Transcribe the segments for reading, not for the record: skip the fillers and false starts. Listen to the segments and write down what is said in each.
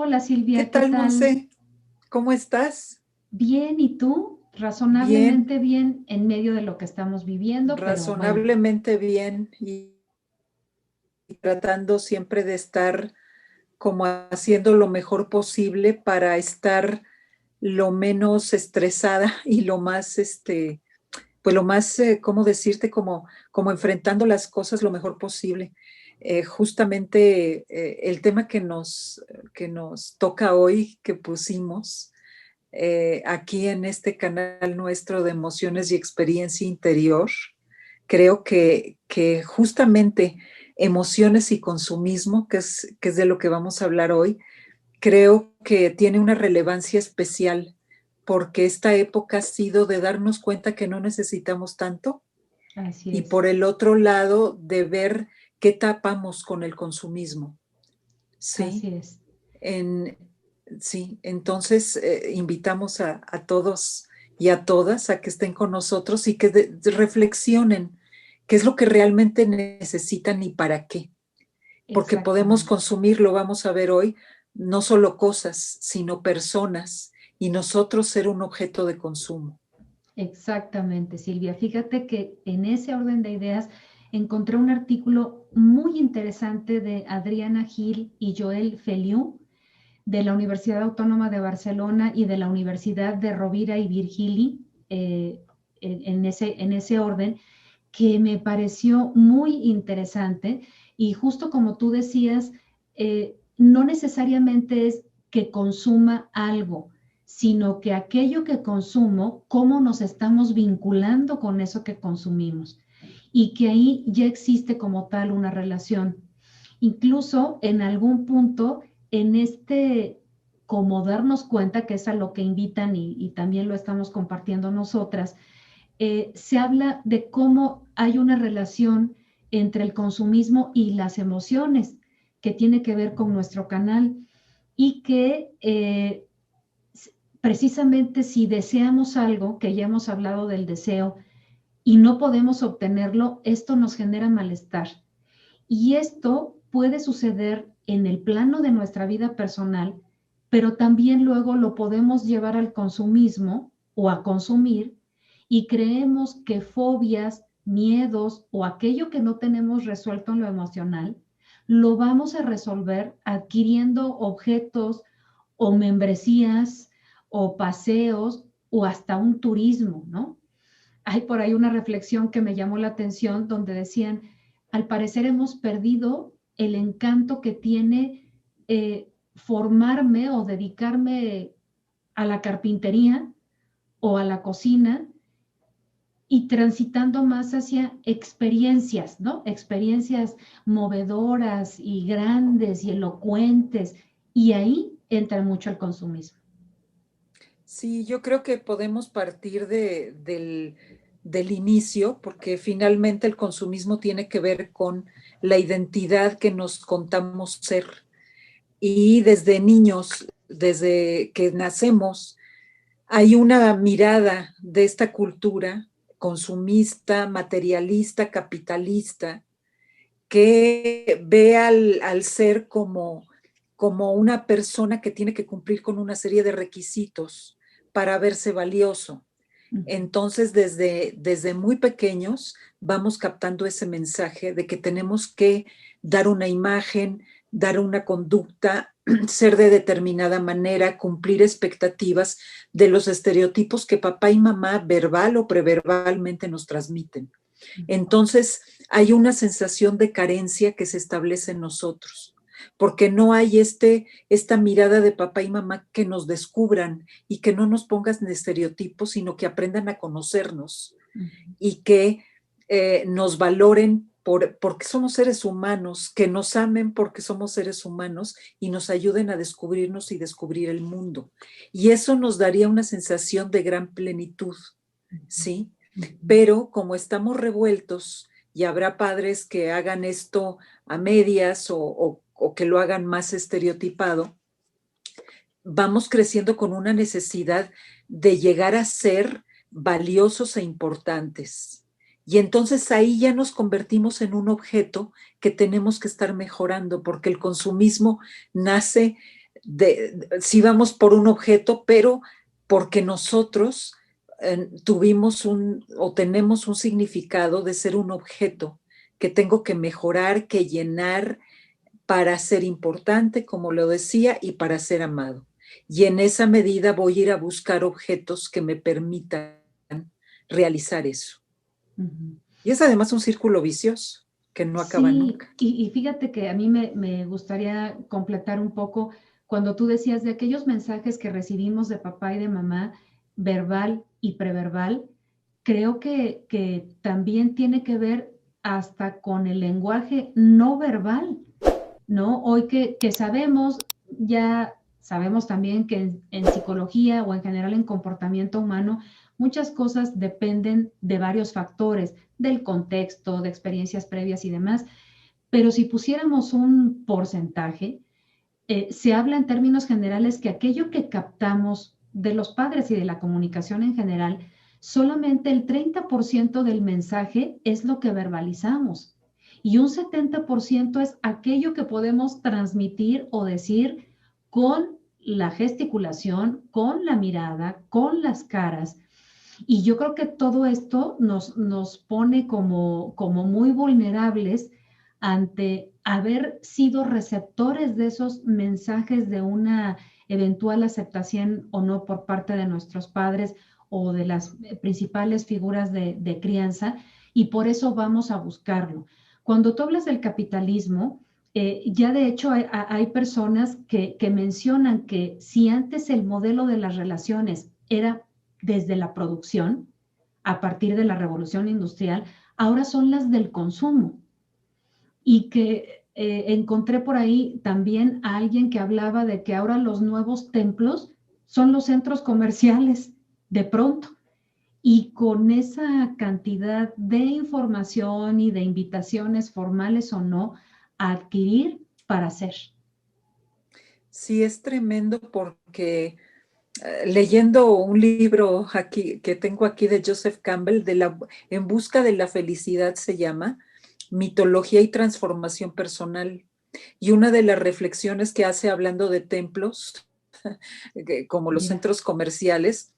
Hola ¿Qué Silvia, ¿qué tal, tal? Monse? ¿Cómo estás? Bien, ¿y tú? Bien, Razonablemente bien en medio de lo que estamos viviendo, pero bueno, razonablemente bien y tratando siempre de estar como haciendo lo mejor posible para estar lo menos estresada y lo más, pues lo más, ¿cómo decirte? Como enfrentando las cosas lo mejor posible. Justamente el tema que nos toca hoy, que pusimos, aquí en este canal nuestro de emociones y experiencia interior, creo que justamente emociones y consumismo, que es de lo que vamos a hablar hoy, creo que tiene una relevancia especial porque esta época ha sido de darnos cuenta que no necesitamos tanto así y es, por el otro lado de ver qué tapamos con el consumismo, ¿sí? así es. En, sí, entonces invitamos a todos y a todas a que estén con nosotros y que reflexionen qué es lo que realmente necesitan y para qué, porque podemos Exactamente, consumir, lo vamos a ver hoy, no solo cosas, sino personas y nosotros ser un objeto de consumo. exactamente, Silvia. Fíjate que en ese orden de ideas encontré un artículo muy interesante de Adriana Gil y Joel Feliu de la Universidad Autónoma de Barcelona y de la Universidad de Rovira y Virgili, en ese orden, que me pareció muy interesante y justo como tú decías, no necesariamente es que consuma algo, sino que aquello que consumo, cómo nos estamos vinculando con eso que consumimos y que ahí ya existe como tal una relación. Incluso en algún punto, en este como darnos cuenta, que es a lo que invitan y también lo estamos compartiendo nosotras, se habla de cómo hay una relación entre el consumismo y las emociones que tiene que ver con nuestro canal y que precisamente si deseamos algo, que ya hemos hablado del deseo, y no podemos obtenerlo, esto nos genera malestar. Y esto puede suceder en el plano de nuestra vida personal, pero también luego lo podemos llevar al consumismo o a consumir y creemos que fobias, miedos o aquello que no tenemos resuelto en lo emocional, lo vamos a resolver adquiriendo objetos o membresías o paseos o hasta un turismo, ¿no? Hay por ahí una reflexión que me llamó la atención donde decían, al parecer hemos perdido el encanto que tiene formarme o dedicarme a la carpintería o a la cocina y transitando más hacia experiencias, ¿no? Experiencias movedoras y grandes y elocuentes. Y ahí entra mucho el consumismo. Sí, yo creo que podemos partir del inicio, porque finalmente el consumismo tiene que ver con la identidad que nos contamos ser. Y desde niños, desde que nacemos, hay una mirada de esta cultura consumista, materialista, capitalista, que ve al ser como una persona que tiene que cumplir con una serie de requisitos para verse valioso. Uh -huh. Entonces, desde muy pequeños vamos captando ese mensaje de que tenemos que dar una imagen, dar una conducta, ser de determinada manera, cumplir expectativas de los estereotipos que papá y mamá verbal o preverbalmente nos transmiten. Entonces, hay una sensación de carencia que se establece en nosotros, porque no hay esta mirada de papá y mamá que nos descubran y que no nos pongan de estereotipos, sino que aprendan a conocernos Uh -huh. y que nos valoren porque somos seres humanos, que nos amen porque somos seres humanos y nos ayuden a descubrirnos y descubrir el mundo. Y eso nos daría una sensación de gran plenitud, ¿sí? Uh -huh. Pero como estamos revueltos y habrá padres que hagan esto a medias o que lo hagan más estereotipado, vamos creciendo con una necesidad de llegar a ser valiosos e importantes. Y entonces ahí ya nos convertimos en un objeto que tenemos que estar mejorando, porque el consumismo nace sí vamos por un objeto, pero porque nosotros tuvimos o tenemos un significado de ser un objeto que tengo que mejorar, que llenar para ser importante, como lo decía, y para ser amado. Y en esa medida voy a ir a buscar objetos que me permitan realizar eso. Y es además un círculo vicioso que no acaba Sí, nunca. y fíjate que a mí me gustaría completar un poco cuando tú decías de aquellos mensajes que recibimos de papá y de mamá, verbal y preverbal, creo que también tiene que ver hasta con el lenguaje no verbal, ¿no? Hoy que sabemos, ya sabemos también que en psicología o en general en comportamiento humano, muchas cosas dependen de varios factores, del contexto, de experiencias previas y demás, pero si pusiéramos un porcentaje, se habla en términos generales que aquello que captamos de los padres y de la comunicación en general, solamente el 30% del mensaje es lo que verbalizamos y un 70% es aquello que podemos transmitir o decir con la gesticulación, con la mirada, con las caras. Y yo creo que todo esto nos pone como muy vulnerables ante haber sido receptores de esos mensajes de una eventual aceptación o no por parte de nuestros padres o de las principales figuras de crianza, y por eso vamos a buscarlo. Cuando tú hablas del capitalismo, ya de hecho hay personas que mencionan que si antes el modelo de las relaciones era desde la producción, a partir de la revolución industrial, ahora son las del consumo. Y que encontré por ahí también a alguien que hablaba de que ahora los nuevos templos son los centros comerciales, de pronto. Y con esa cantidad de información y de invitaciones formales o no, a adquirir para hacer. Sí, es tremendo porque leyendo un libro aquí, que tengo aquí de Joseph Campbell, En busca de la felicidad se llama, Mitología y transformación personal. Y una de las reflexiones que hace hablando de templos, como los Mira. centros comerciales,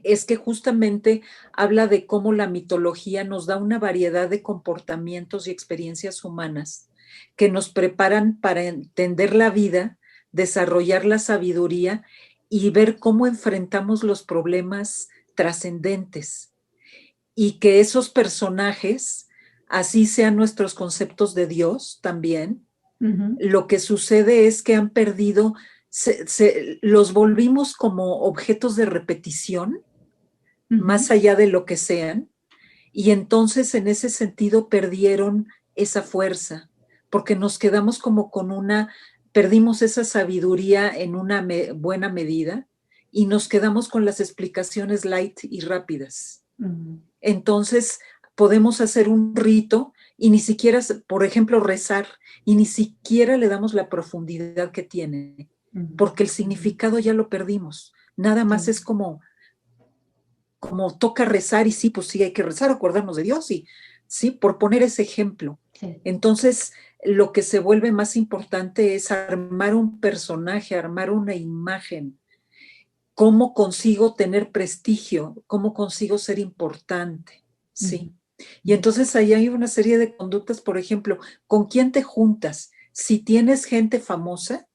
es que justamente habla de cómo la mitología nos da una variedad de comportamientos y experiencias humanas que nos preparan para entender la vida, desarrollar la sabiduría y ver cómo enfrentamos los problemas trascendentes. Y que esos personajes, así sean nuestros conceptos de Dios también, lo que sucede es que han perdido, los volvimos como objetos de repetición, más allá de lo que sean, y entonces en ese sentido perdieron esa fuerza, porque nos quedamos como perdimos esa sabiduría en una buena medida y nos quedamos con las explicaciones light y rápidas. Entonces podemos hacer un rito y ni siquiera, por ejemplo, rezar, y ni siquiera le damos la profundidad que tiene, porque el significado ya lo perdimos. Nada más es como toca rezar y sí, pues sí hay que rezar, acordarnos de Dios y sí, por poner ese ejemplo. Sí. Entonces, lo que se vuelve más importante es armar un personaje, armar una imagen. ¿Cómo consigo tener prestigio? ¿Cómo consigo ser importante? Sí. Y entonces ahí hay una serie de conductas, por ejemplo, ¿con quién te juntas? Si tienes gente famosa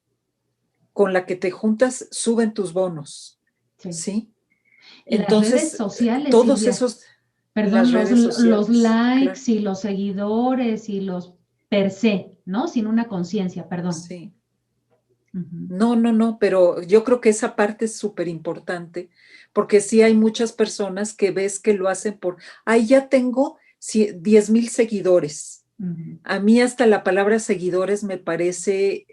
con la que te juntas, suben tus bonos. ¿Sí? Las redes Entonces, sociales, todos Silvia, esos, perdón, las redes los sociales, likes claro. y los seguidores y los per se, ¿no? Sin una conciencia, perdón. Sí. No, pero yo creo que esa parte es súper importante, porque sí hay muchas personas que ves que lo hacen ay, ya tengo 10,000 seguidores. A mí hasta la palabra seguidores me parece,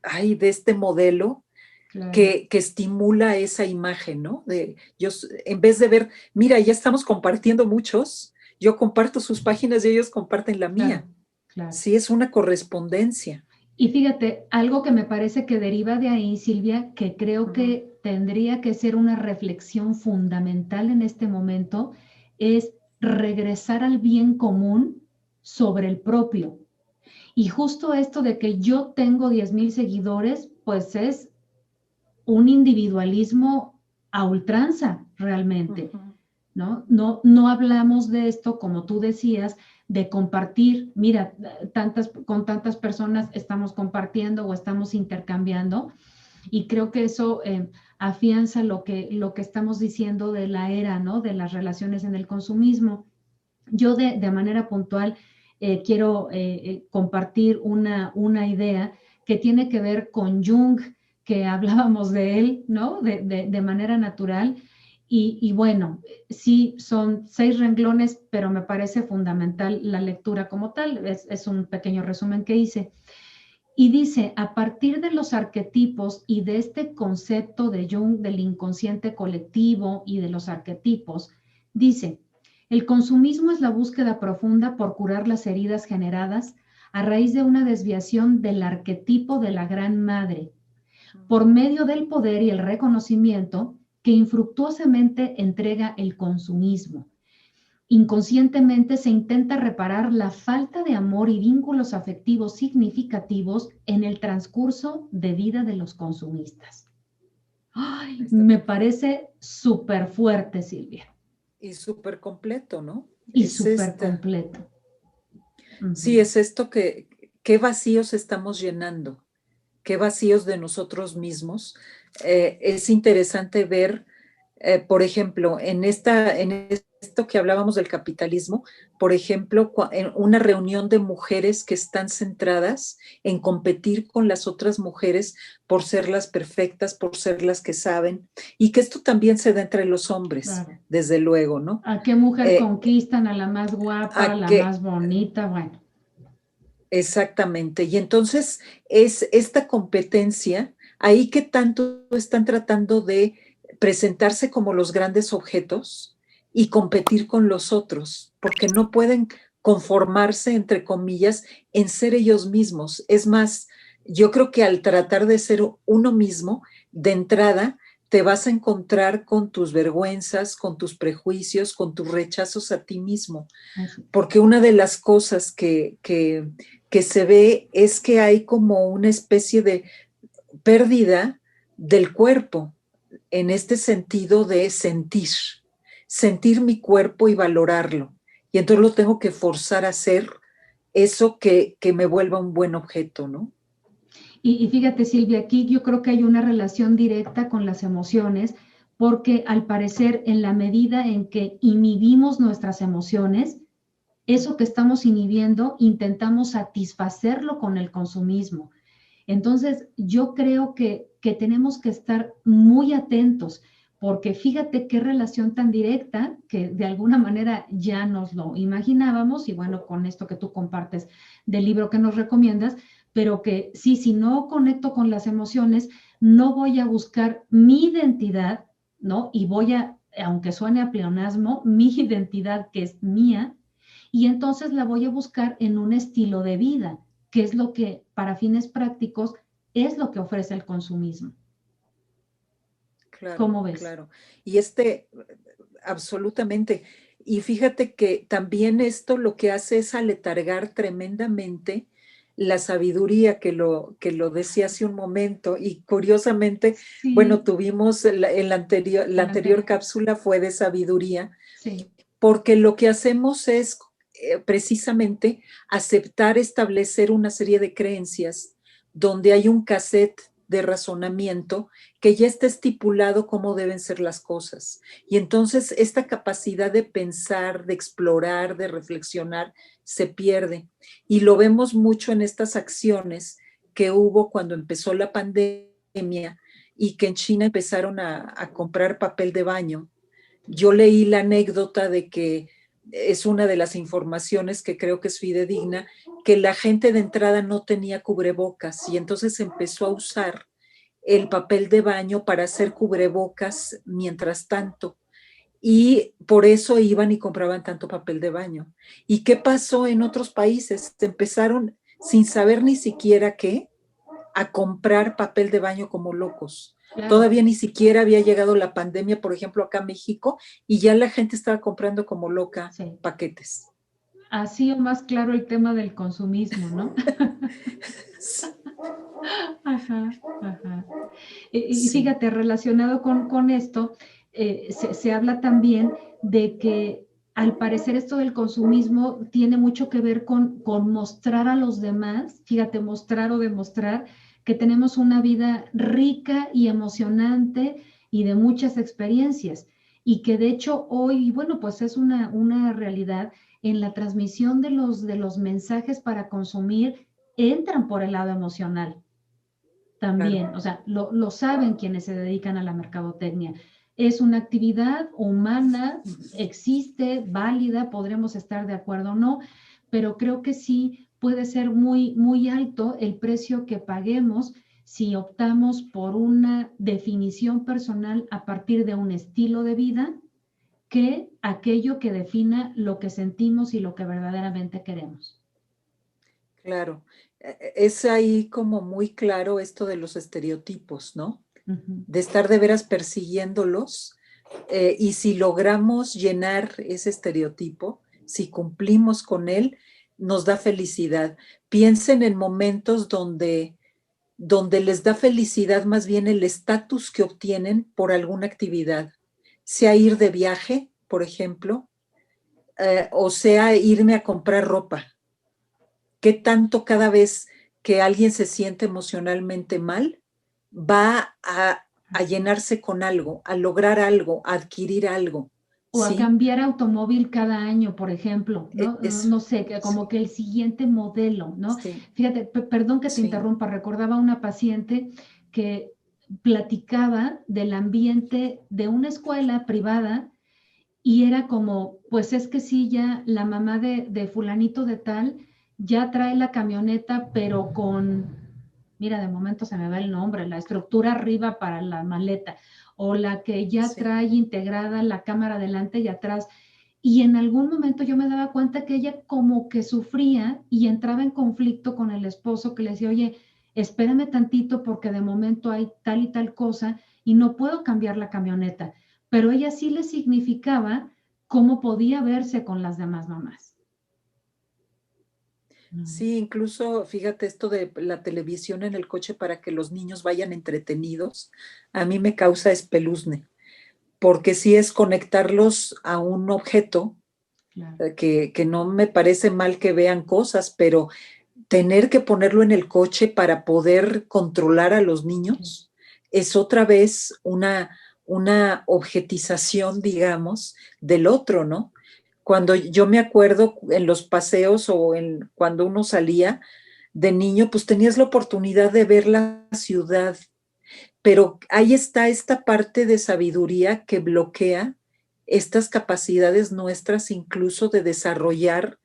ay, de este modelo, claro, que estimula esa imagen, ¿no? En vez de ver, mira, ya estamos compartiendo muchos, yo comparto sus páginas y ellos comparten la mía. Claro. Sí, es una correspondencia. Y fíjate, algo que me parece que deriva de ahí, Silvia, que creo que tendría que ser una reflexión fundamental en este momento, es regresar al bien común sobre el propio. Y justo esto de que yo tengo 10,000 seguidores, pues es un individualismo a ultranza realmente, Ujú. ¿no? No hablamos de esto, como tú decías, de compartir, mira, con tantas personas estamos compartiendo o estamos intercambiando, y creo que eso afianza lo que estamos diciendo de la era, ¿no? De las relaciones en el consumismo. Yo de manera puntual quiero compartir una idea que tiene que ver con Jung, que hablábamos de él, ¿no? De manera natural. Y bueno, sí, son 6 renglones, pero me parece fundamental la lectura como tal. Es un pequeño resumen que hice. Y dice, a partir de los arquetipos y de este concepto de Jung del inconsciente colectivo y de los arquetipos, dice, el consumismo es la búsqueda profunda por curar las heridas generadas a raíz de una desviación del arquetipo de la Gran Madre, por medio del poder y el reconocimiento que infructuosamente entrega el consumismo. Inconscientemente se intenta reparar la falta de amor y vínculos afectivos significativos en el transcurso de vida de los consumistas. Ay, Está me perfecto. parece súper fuerte, Silvia, Y súper completo, ¿no? y Es súper esta. completo. Sí, Ujú. es esto que, qué vacíos estamos llenando, qué vacíos de nosotros mismos. Es interesante ver, por ejemplo, en esto que hablábamos del capitalismo, por ejemplo, en una reunión de mujeres que están centradas en competir con las otras mujeres por ser las perfectas, por ser las que saben, y que esto también se da entre los hombres, Claro. desde luego, ¿no? ¿A qué mujer Eh, conquistan? A la más guapa, a a la que más bonita, bueno. Exactamente. Y entonces es esta competencia, ahí que tanto están tratando de presentarse como los grandes objetos y competir con los otros, porque no pueden conformarse, entre comillas, en ser ellos mismos. Es más, yo creo que al tratar de ser uno mismo, de entrada, te vas a encontrar con tus vergüenzas, con tus prejuicios, con tus rechazos a ti mismo, Así. porque una de las cosas que se ve es que hay como una especie de pérdida del cuerpo, en este sentido de sentir, sentir mi cuerpo y valorarlo. Y entonces lo tengo que forzar a hacer eso que me vuelva un buen objeto, ¿no? Y fíjate, Silvia, aquí yo creo que hay una relación directa con las emociones, porque al parecer en la medida en que inhibimos nuestras emociones, eso que estamos inhibiendo, intentamos satisfacerlo con el consumismo. Entonces, yo creo que tenemos que estar muy atentos, porque fíjate qué relación tan directa que de alguna manera ya nos lo imaginábamos, y bueno, con esto que tú compartes del libro que nos recomiendas, pero que sí, si no conecto con las emociones, no voy a buscar mi identidad, ¿no? Y voy a, aunque suene a pleonasmo, mi identidad que es mía, y entonces la voy a buscar en un estilo de vida, que es lo que para fines prácticos es lo que ofrece el consumismo. Claro, ¿Cómo ves? claro. Y absolutamente. Y fíjate que también esto lo que hace es aletargar tremendamente la sabiduría que lo decía hace un momento. Y curiosamente, bueno, Sí, tuvimos la el anterior anterior. cápsula fue de sabiduría, Sí, porque lo que hacemos es precisamente aceptar, establecer una serie de creencias donde hay un cassette de razonamiento que ya está estipulado cómo deben ser las cosas. Y entonces esta capacidad de pensar, de explorar, de reflexionar, se pierde. Y lo vemos mucho en estas acciones que hubo cuando empezó la pandemia y que en China empezaron a comprar papel de baño. Yo leí la anécdota de que es una de las informaciones que creo que es fidedigna, que la gente de entrada no tenía cubrebocas y entonces empezó a usar el papel de baño para hacer cubrebocas mientras tanto. Y por eso iban y compraban tanto papel de baño. ¿Y qué pasó en otros países? Empezaron sin saber ni siquiera qué, a comprar papel de baño como locos. claro. Todavía ni siquiera había llegado la pandemia, por ejemplo, acá a México, y ya la gente estaba comprando como loca Sí. paquetes. Así o más claro el tema del consumismo, ¿no? Ajá, ajá. Y Sí, fíjate, relacionado con esto, se habla también de que al parecer esto del consumismo tiene mucho que ver con mostrar a los demás, fíjate, mostrar o demostrar que tenemos una vida rica y emocionante y de muchas experiencias. Y que de hecho hoy, bueno, pues es una realidad en la transmisión de los mensajes para consumir, entran por el lado emocional claro. también, o sea, lo saben quienes se dedican a la mercadotecnia. Es una actividad humana, existe, válida, podremos estar de acuerdo o no, pero creo que sí puede ser muy, muy alto el precio que paguemos si optamos por una definición personal a partir de un estilo de vida que aquello que defina lo que sentimos y lo que verdaderamente queremos. Claro, es ahí como muy claro esto de los estereotipos, ¿no? Uh -huh. De estar de veras persiguiéndolos, y si logramos llenar ese estereotipo, si cumplimos con él, nos da felicidad. Piensen en momentos donde les da felicidad más bien el estatus que obtienen por alguna actividad, sea ir de viaje, por ejemplo, o sea irme a comprar ropa. ¿Qué tanto cada vez que alguien se siente emocionalmente mal va a llenarse con algo, a lograr algo, a adquirir algo? O a ¿Sí? cambiar automóvil cada año, por ejemplo, ¿no? Eso, No sé, que como sí, que el siguiente modelo, ¿no? sí, Fíjate, perdón que te sí, interrumpa, recordaba una paciente que platicaba del ambiente de una escuela privada y era como, pues es que sí, ya la mamá de fulanito de tal ya trae la camioneta, pero con, mira, de momento se me va el nombre, la estructura arriba para la maleta, o la que ya sí. trae integrada la cámara delante y atrás. Y en algún momento yo me daba cuenta que ella como que sufría y entraba en conflicto con el esposo que le decía, oye, espérame tantito porque de momento hay tal y tal cosa y no puedo cambiar la camioneta, pero ella sí le significaba cómo podía verse con las demás mamás. Mm. Sí, incluso fíjate esto de la televisión en el coche para que los niños vayan entretenidos, a mí me causa espeluzne, porque sí es conectarlos a un objeto, Claro. que no me parece mal que vean cosas, pero tener que ponerlo en el coche para poder controlar a los Sí. niños es otra vez una objetización, digamos, del otro, ¿no? Cuando yo me acuerdo en los paseos o cuando uno salía de niño, pues tenías la oportunidad de ver la ciudad, pero ahí está esta parte de sabiduría que bloquea estas capacidades nuestras incluso de desarrollar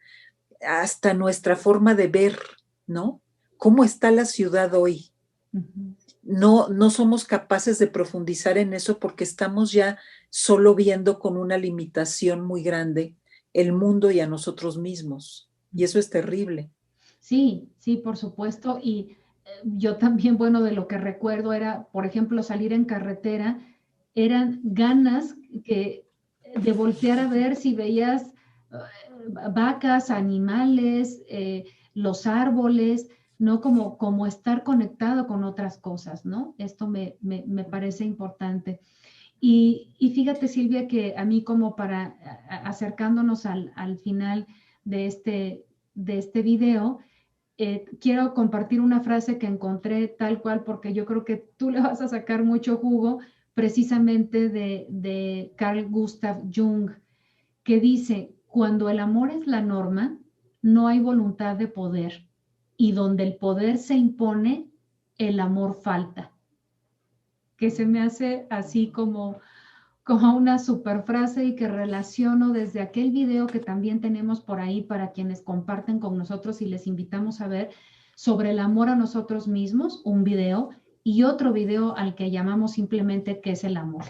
hasta nuestra forma de ver, ¿no? ¿Cómo está la ciudad hoy? Uh -huh. No somos capaces de profundizar en eso porque estamos ya solo viendo con una limitación muy grande el mundo y a nosotros mismos. Uh Y eso -huh. es terrible. Sí, sí, por supuesto. Y yo también, bueno, de lo que recuerdo era, por ejemplo, salir en carretera, eran ganas que de voltear a ver si veías vacas, animales, los árboles, ¿no? Como estar conectado con otras cosas, ¿no? Esto me parece importante. Y fíjate, Silvia, que a mí como para acercándonos al final de este video, quiero compartir una frase que encontré tal cual porque yo creo que tú le vas a sacar mucho jugo precisamente de Carl Gustav Jung, que dice, cuando el amor es la norma, no hay voluntad de poder y donde el poder se impone, el amor falta, que se me hace así como una super frase y que relaciono desde aquel video que también tenemos por ahí para quienes comparten con nosotros y les invitamos a ver sobre el amor a nosotros mismos, un video y otro video al que llamamos simplemente ¿qué es el amor?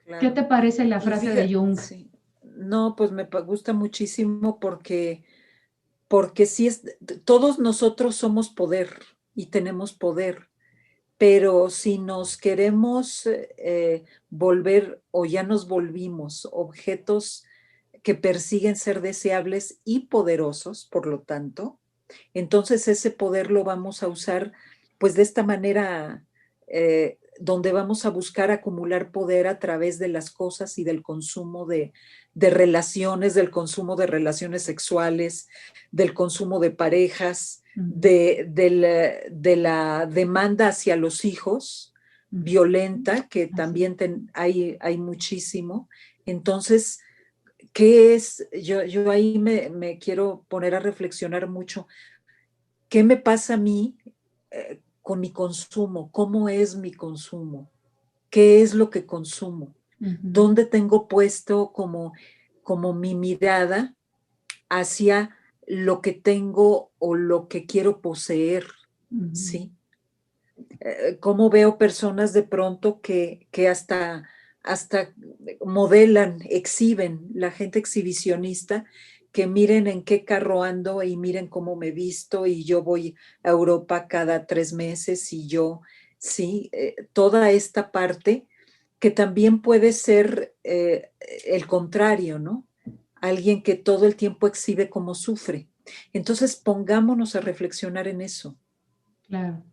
¿Qué Claro. te parece la Y frase de fíjate, Jung? sí. No, pues me gusta muchísimo porque sí es, todos nosotros somos poder y tenemos poder. Pero si nos queremos volver o ya nos volvimos objetos que persiguen ser deseables y poderosos, por lo tanto, entonces ese poder lo vamos a usar pues de esta manera donde vamos a buscar acumular poder a través de las cosas y del consumo de relaciones, del consumo de relaciones sexuales, del consumo de parejas, de la demanda hacia los hijos, violenta, que también hay muchísimo. Entonces, ¿qué es? Yo ahí me quiero poner a reflexionar mucho. ¿Qué me pasa a mí con mi consumo? ¿Cómo es mi consumo? ¿Qué es lo que consumo? ¿Dónde tengo puesto como mi mirada hacia lo que tengo o lo que quiero poseer? ¿Sí? ¿Cómo veo personas de pronto que hasta modelan, exhiben, la gente exhibicionista, que miren en qué carro ando y miren cómo me visto y yo voy a Europa cada 3 meses y yo, sí, toda esta parte que también puede ser el contrario, ¿no? Alguien que todo el tiempo exhibe cómo sufre. Entonces pongámonos a reflexionar en eso. Claro.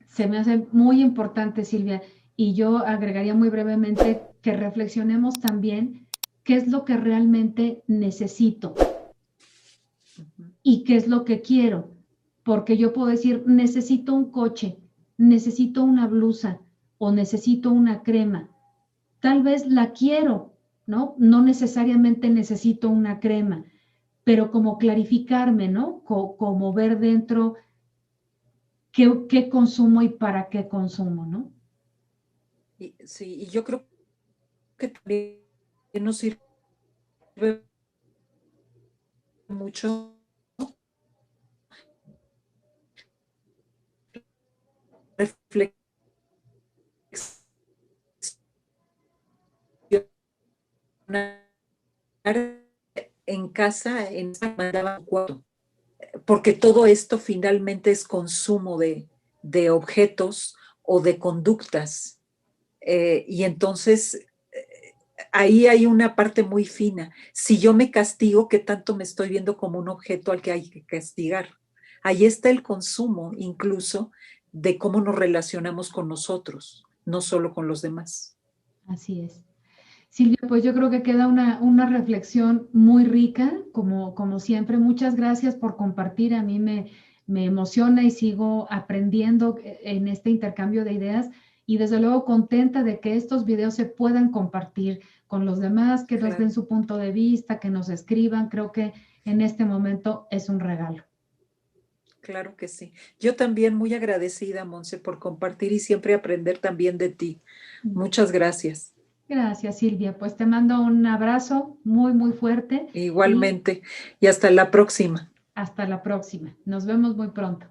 Se me hace muy importante, Silvia, y yo agregaría muy brevemente que reflexionemos también qué es lo que realmente necesito y qué es lo que quiero, porque yo puedo decir, necesito un coche, necesito una blusa o necesito una crema. Tal vez la quiero, ¿no? No necesariamente necesito una crema, pero como clarificarme, ¿no? Como ver dentro qué consumo y para qué consumo, ¿no? Sí, y yo creo que también nos sirve mucho reflexionar en casa, porque todo esto finalmente es consumo de objetos o de conductas. Y entonces ahí hay una parte muy fina. Si yo me castigo, ¿qué tanto me estoy viendo como un objeto al que hay que castigar? Ahí está el consumo, incluso, de cómo nos relacionamos con nosotros, no solo con los demás. Así es. Silvia, pues yo creo que queda una reflexión muy rica, como siempre. Muchas gracias por compartir. A mí me emociona y sigo aprendiendo en este intercambio de ideas y desde luego contenta de que estos videos se puedan compartir con los demás, que nos den su punto de vista, que nos escriban. Creo que en este momento es un regalo. Claro que sí. Yo también muy agradecida, Monse, por compartir y siempre aprender también de ti. Muchas gracias. Gracias, Silvia. Pues te mando un abrazo muy, muy fuerte. Igualmente. Y hasta la próxima. Hasta la próxima. Nos vemos muy pronto.